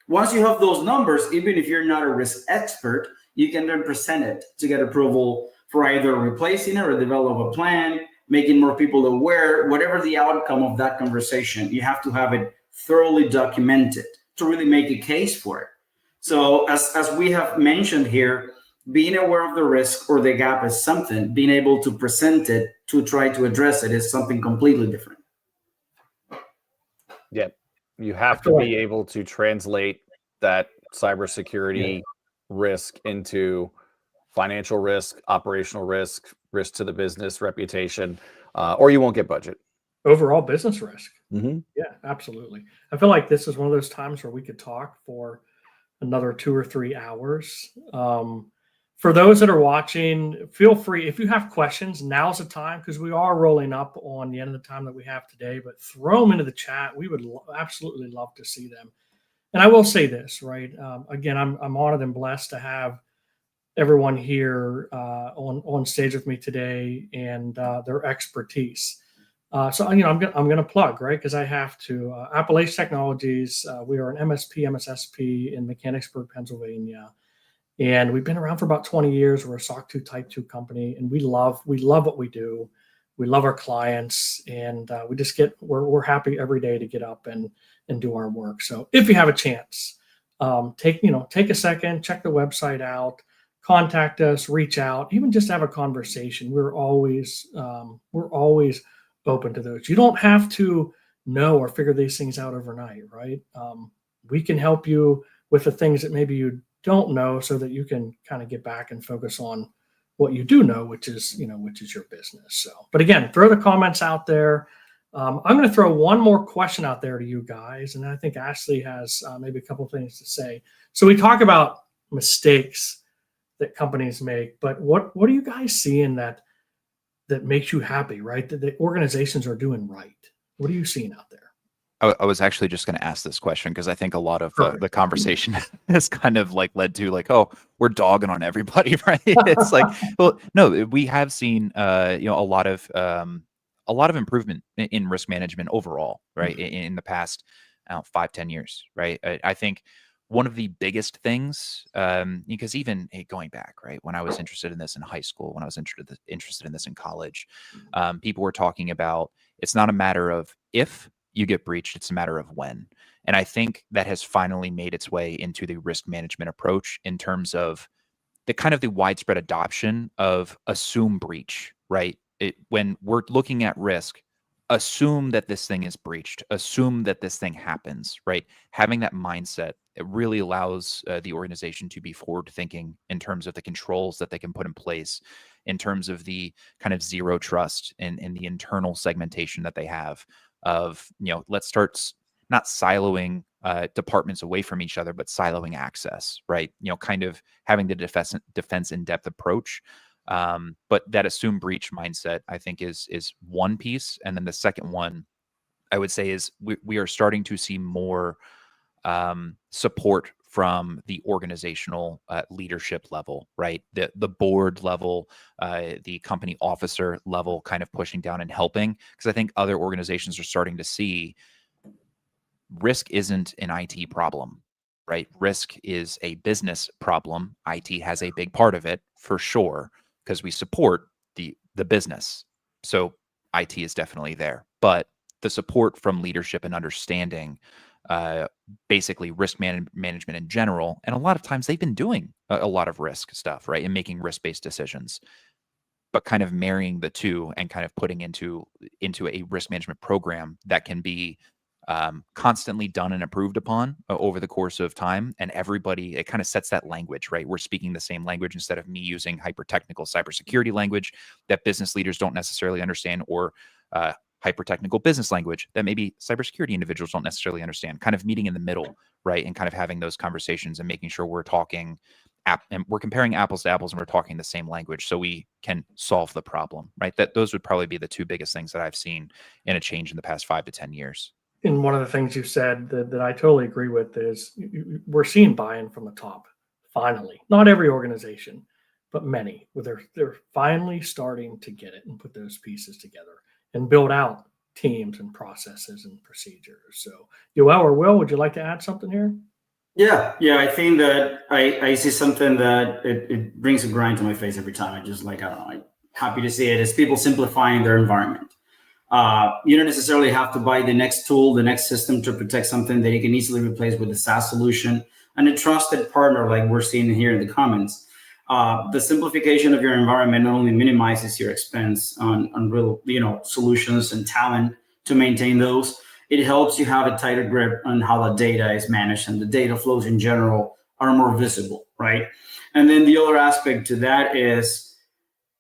Once you have those numbers, even if you're not a risk expert, you can then present it to get approval for either replacing it or develop a plan, making more people aware. Whatever the outcome of that conversation, you have to have it thoroughly documented to really make a case for it. So as we have mentioned here, being aware of the risk or the gap is something, being able to present it to try to address it is something completely different. Yeah, you have to be able to translate that cybersecurity risk into financial risk, operational risk, risk to the business reputation, or you won't get budget. Overall business risk. Mm-hmm. Yeah, absolutely. I feel like this is one of those times where we could talk for another 2 or 3 hours. For those that are watching, feel free. If you have questions, now's the time because we are rolling up on the end of the time that we have today, but throw them into the chat. We would absolutely love to see them. And I will say this, right? Again, I'm honored and blessed to have everyone here on stage with me today and their expertise. So I'm going to plug, right? Because I have to. Appalachian Technologies. We are an MSP, MSSP in Mechanicsburg, Pennsylvania. And we've been around for about 20 years. We're a SOC 2 Type 2 company, and we love what we do. We love our clients, and we're happy every day to get up and do our work. So if you have a chance, take a second, check the website out, contact us, reach out, even just have a conversation. We're always open to those. You don't have to know or figure these things out overnight, right? We can help you with the things that maybe you don't know so that you can kind of get back and focus on what you do know, which is your business. So, but again, throw the comments out there. I'm going to throw one more question out there to you guys. And I think Ashley has maybe a couple of things to say. So we talk about mistakes that companies make, but what are you guys seeing that makes you happy, right? That the organizations are doing right? What are you seeing out there? I was actually just going to ask this question because I think a lot of the conversation has kind of like led to like, oh, we're dogging on everybody, right? It's like, well, no, we have seen, a lot of improvement in risk management overall, right? In the past 5-10 years, right? I think one of the biggest things, because even going back, right, when I was interested in this in high school, when I was interested in this in college, people were talking about it's not a matter of if you get breached, it's a matter of when. And I think that has finally made its way into the risk management approach in terms of the kind of the widespread adoption of assume breach, right? When we're looking at risk, assume that this thing is breached, assume that this thing happens, right? Having that mindset, it really allows the organization to be forward thinking in terms of the controls that they can put in place, in terms of the kind of zero trust and the internal segmentation that they have of, let's start not siloing departments away from each other, but siloing access, right? Kind of having the defense in-depth approach. But that assume breach mindset, I think, is one piece. And then the second one, I would say, is we are starting to see more support from the organizational leadership level, right? The board level, the company officer level, kind of pushing down and helping. Because I think other organizations are starting to see risk isn't an IT problem, right? Risk is a business problem. IT has a big part of it for sure, because we support the business. So IT is definitely there, but the support from leadership and understanding basically risk management in general. And a lot of times they've been doing a lot of risk stuff, right? And making risk-based decisions, but kind of marrying the two and kind of putting into a risk management program that can be constantly done and improved upon over the course of time. And everybody, it kind of sets that language, right? We're speaking the same language instead of me using hyper-technical cybersecurity language that business leaders don't necessarily understand, or hyper-technical business language that maybe cybersecurity individuals don't necessarily understand, kind of meeting in the middle, right? And kind of having those conversations and making sure we're talking and we're comparing apples to apples and we're talking the same language so we can solve the problem, right? Those would probably be the two biggest things that I've seen in a change in the past 5 to 10 years. And one of the things you said that I totally agree with is we're seeing buy-in from the top. Finally, not every organization, but many, where they're finally starting to get it and put those pieces together and build out teams and processes and procedures. So, Yoel or Will, would you like to add something here? Yeah. I think that I see something that it brings a grind to my face every time. I just I don't know, I'm happy to see it. It's people simplifying their environment. You don't necessarily have to buy the next tool, the next system to protect something that you can easily replace with a SaaS solution and a trusted partner like we're seeing here in the comments. The simplification of your environment not only minimizes your expense on real, solutions and talent to maintain those, it helps you have a tighter grip on how the data is managed, and the data flows in general are more visible, right? And then the other aspect to that is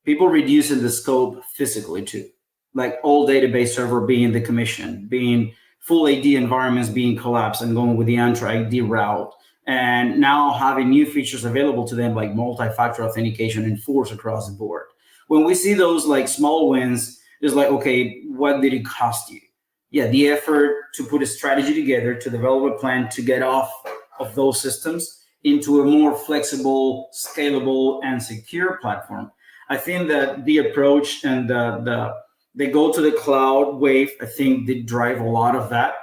people reducing the scope physically too. Like all database server being decommissioned, being full AD environments being collapsed and going with the Entra ID route, and now having new features available to them like multi-factor authentication enforced across the board. When we see those small wins, it's okay, what did it cost you? Yeah, the effort to put a strategy together, to develop a plan to get off of those systems into a more flexible, scalable, and secure platform. I think that the approach and they go to the cloud wave, I think they drive a lot of that.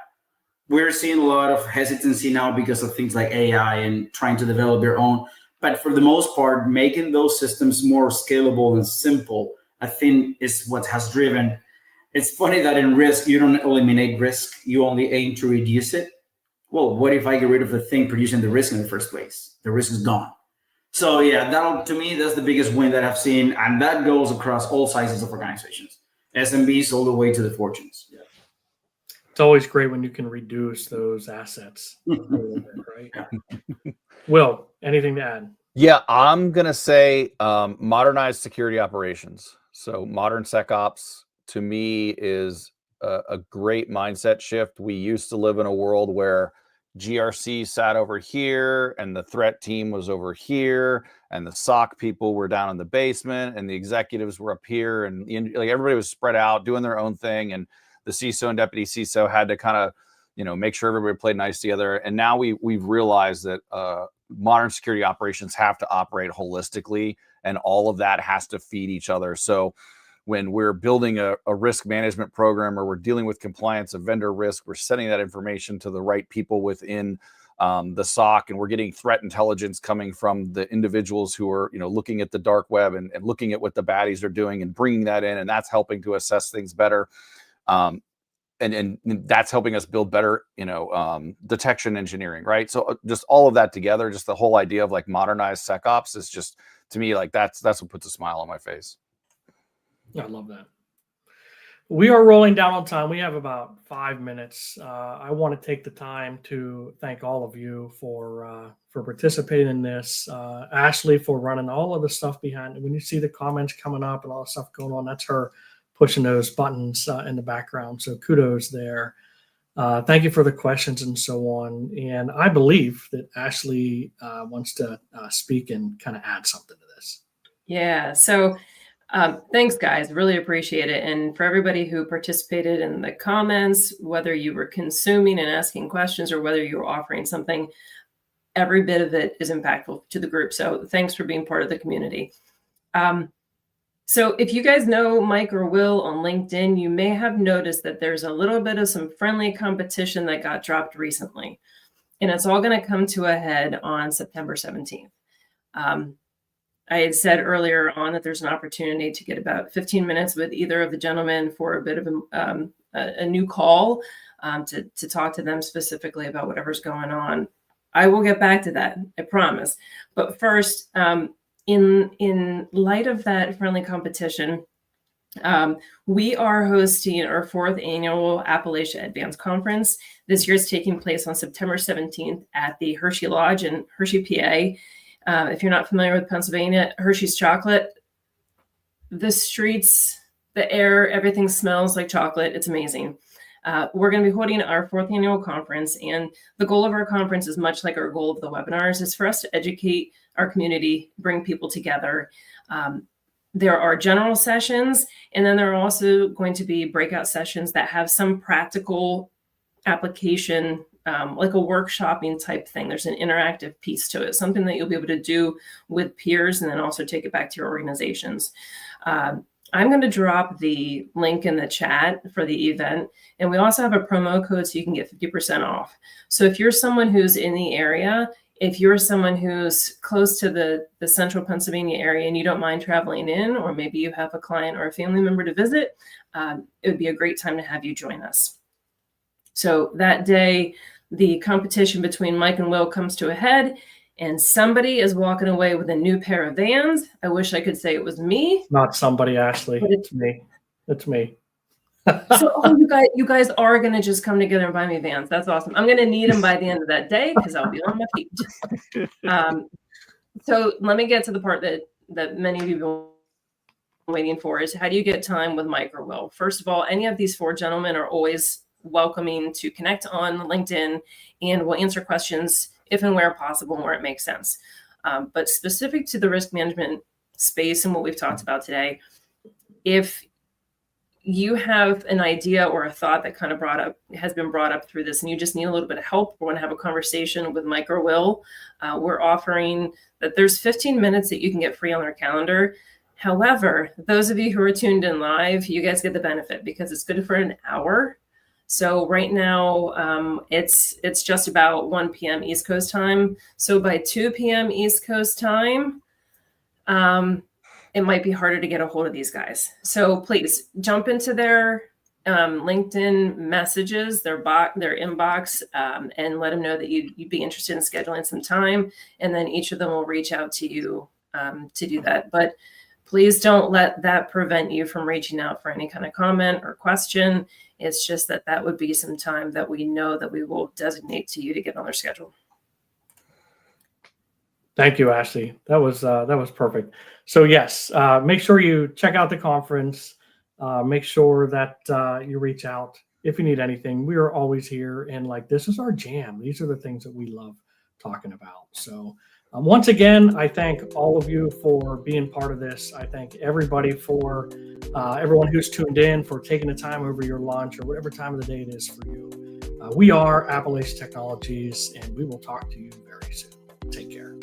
We're seeing a lot of hesitancy now because of things like AI and trying to develop their own. But for the most part, making those systems more scalable and simple, I think is what has driven. It's funny that in risk, you don't eliminate risk, you only aim to reduce it. Well, what if I get rid of the thing producing the risk in the first place? The risk is gone. So yeah, to me, that's the biggest win that I've seen. And that goes across all sizes of organizations. SMBs all the way to the fortunes. Yeah. It's always great when you can reduce those assets a little bit, right? Yeah. Will, anything to add? Yeah, I'm going to say modernized security operations. So modern SecOps to me is a great mindset shift. We used to live in a world where GRC sat over here and the threat team was over here and the SOC people were down in the basement and the executives were up here, and everybody was spread out doing their own thing, and the CISO and deputy CISO had to kind of make sure everybody played nice together. And now we've realized that modern security operations have to operate holistically, and all of that has to feed each other. So when we're building a risk management program, or we're dealing with compliance of vendor risk, we're sending that information to the right people within the SOC, and we're getting threat intelligence coming from the individuals who are looking at the dark web and looking at what the baddies are doing and bringing that in, and that's helping to assess things better. And that's helping us build better, detection engineering, right? So just all of that together, just the whole idea of modernized SecOps is just, to me, that's what puts a smile on my face. I love that. We are rolling down on time. We have about 5 minutes. I want to take the time to thank all of you for participating in this. Ashley for running all of the stuff behind it. When you see the comments coming up and all the stuff going on, that's her pushing those buttons in the background. So kudos there. Thank you for the questions and so on. And I believe that Ashley wants to speak and kind of add something to this. Yeah. So thanks, guys. Really appreciate it. And for everybody who participated in the comments, whether you were consuming and asking questions or whether you were offering something, every bit of it is impactful to the group. So thanks for being part of the community. So if you guys know Mike or Will on LinkedIn, you may have noticed that there's a little bit of some friendly competition that got dropped recently. And it's all going to come to a head on September 17th. I had said earlier on that there's an opportunity to get about 15 minutes with either of the gentlemen for a bit of a new call to talk to them specifically about whatever's going on. I will get back to that, I promise. But first, in light of that friendly competition, we are hosting our 4th annual Appalachia Advanced Conference. This year is taking place on September 17th at the Hershey Lodge in Hershey, PA. If you're not familiar with Pennsylvania, Hershey's chocolate, the streets, the air, everything smells like chocolate. It's amazing. We're going to be holding our 4th annual conference, and the goal of our conference is much like our goal of the webinars, is for us to educate our community, bring people together. There are general sessions, and then there are also going to be breakout sessions that have some practical application, like a workshopping type thing. There's an interactive piece to it, something that you'll be able to do with peers and then also take it back to your organizations. I'm going to drop the link in the chat for the event. And we also have a promo code so you can get 50% off. So if you're someone who's in the area, if you're someone who's close to the central Pennsylvania area and you don't mind traveling in, or maybe you have a client or a family member to visit, it would be a great time to have you join us. So that day, the competition between Mike and Will comes to a head, and somebody is walking away with a new pair of Vans. I wish I could say it was me. Not somebody, Ashley. It's me. It's me. So you guys are going to just come together and buy me Vans. That's awesome. I'm going to need them by the end of that day because I'll be on my feet. So let me get to the part that many of you have been waiting for, is how do you get time with Mike or Will? First of all, any of these 4 gentlemen are always welcoming to connect on LinkedIn, and we'll answer questions if and where possible and where it makes sense. But specific to the risk management space and what we've talked about today, if you have an idea or a thought that kind of has been brought up through this, and you just need a little bit of help, or want to have a conversation with Mike or Will, we're offering that there's 15 minutes that you can get free on their calendar. However, those of you who are tuned in live, you guys get the benefit because it's good for an hour. So right now, it's just about 1 p.m. East Coast time. So by 2 p.m. East Coast time, it might be harder to get a hold of these guys. So please jump into their LinkedIn messages, their inbox, and let them know that you'd be interested in scheduling some time. And then each of them will reach out to you to do that. But please don't let that prevent you from reaching out for any kind of comment or question. It's just that would be some time that we know that we will designate to you to get on their schedule. Thank you, Ashley. That was perfect. So yes, make sure you check out the conference. Make sure that you reach out if you need anything. We are always here, and this is our jam. These are the things that we love talking about. So once again, I thank all of you for being part of this. I thank everybody for everyone who's tuned in, for taking the time over your lunch or whatever time of the day it is for you. We are Appalachia Technologies, and we will talk to you very soon. Take care.